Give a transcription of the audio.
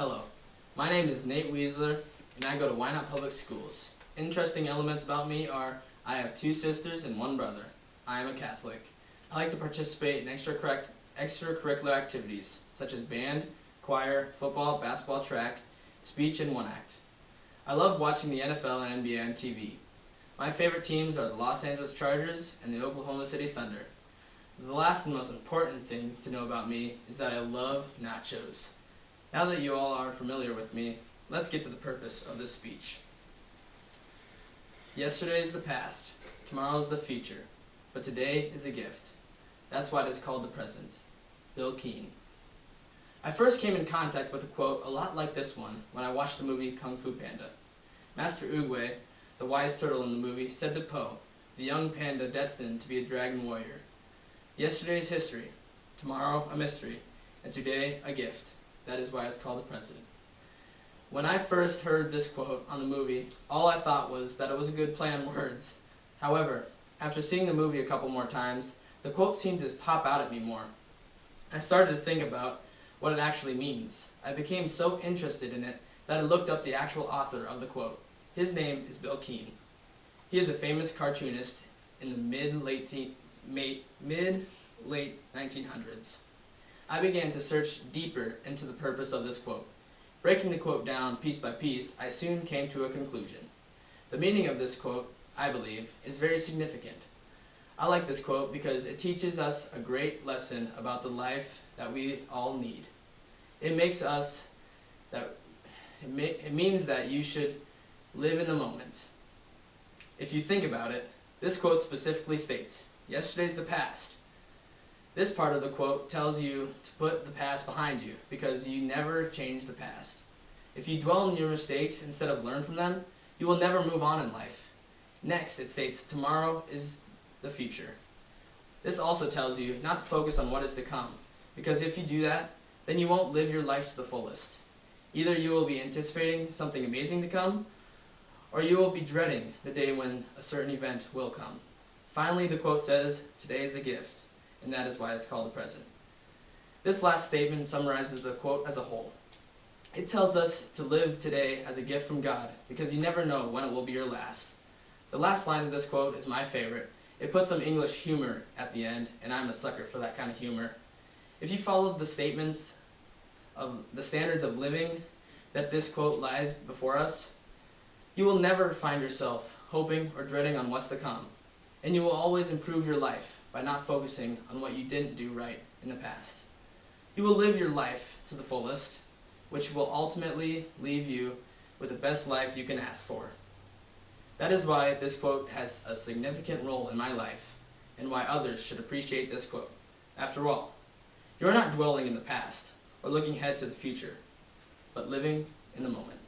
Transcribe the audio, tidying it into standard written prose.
Hello, my name is Nate Weasler, and I go to Wynot Public Schools. Interesting elements about me are I have 2 sisters and 1 brother. I am a Catholic. I like to participate in extracurricular activities, such as band, choir, football, basketball, track, speech, and 1-act. I love watching the NFL and NBA on TV. My favorite teams are the Los Angeles Chargers and the Oklahoma City Thunder. The last and most important thing to know about me is that I love nachos. Now that you all are familiar with me, let's get to the purpose of this speech. Yesterday is the past, tomorrow is the future, but today is a gift. That's why it is called the present. Bill Keane. I first came in contact with a quote a lot like this one when I watched the movie Kung Fu Panda. Master Oogway, the wise turtle in the movie, said to Po, the young panda destined to be a dragon warrior, "Yesterday is history, tomorrow a mystery, and today a gift. That is why it's called the present." When I first heard this quote on the movie, all I thought was that it was a good play on words. However, after seeing the movie a couple more times, the quote seemed to pop out at me more. I started to think about what it actually means. I became so interested in it that I looked up the actual author of the quote. His name is Bill Keane. He is a famous cartoonist in the mid-late 1900s. I began to search deeper into the purpose of this quote. Breaking the quote down piece by piece, I soon came to a conclusion. The meaning of this quote, I believe, is very significant. I like this quote because it teaches us a great lesson about the life that we all need. It means that you should live in the moment. If you think about it, this quote specifically states, "Yesterday's the past." This part of the quote tells you to put the past behind you because you never change the past. If you dwell on your mistakes instead of learn from them, you will never move on in life. Next, it states tomorrow is the future. This also tells you not to focus on what is to come, because if you do that, then you won't live your life to the fullest. Either you will be anticipating something amazing to come, or you will be dreading the day when a certain event will come. Finally, the quote says, "Today is a gift," and that is why it's called the present. This last statement summarizes the quote as a whole. It tells us to live today as a gift from God, because you never know when it will be your last. The last line of this quote is my favorite. It puts some English humor at the end, and I'm a sucker for that kind of humor. If you follow the statements of the standards of living that this quote lies before us, you will never find yourself hoping or dreading on what's to come, and you will always improve your life by not focusing on what you didn't do right in the past. You will live your life to the fullest, which will ultimately leave you with the best life you can ask for. That is why this quote has a significant role in my life, and why others should appreciate this quote. After all, you are not dwelling in the past or looking ahead to the future, but living in the moment.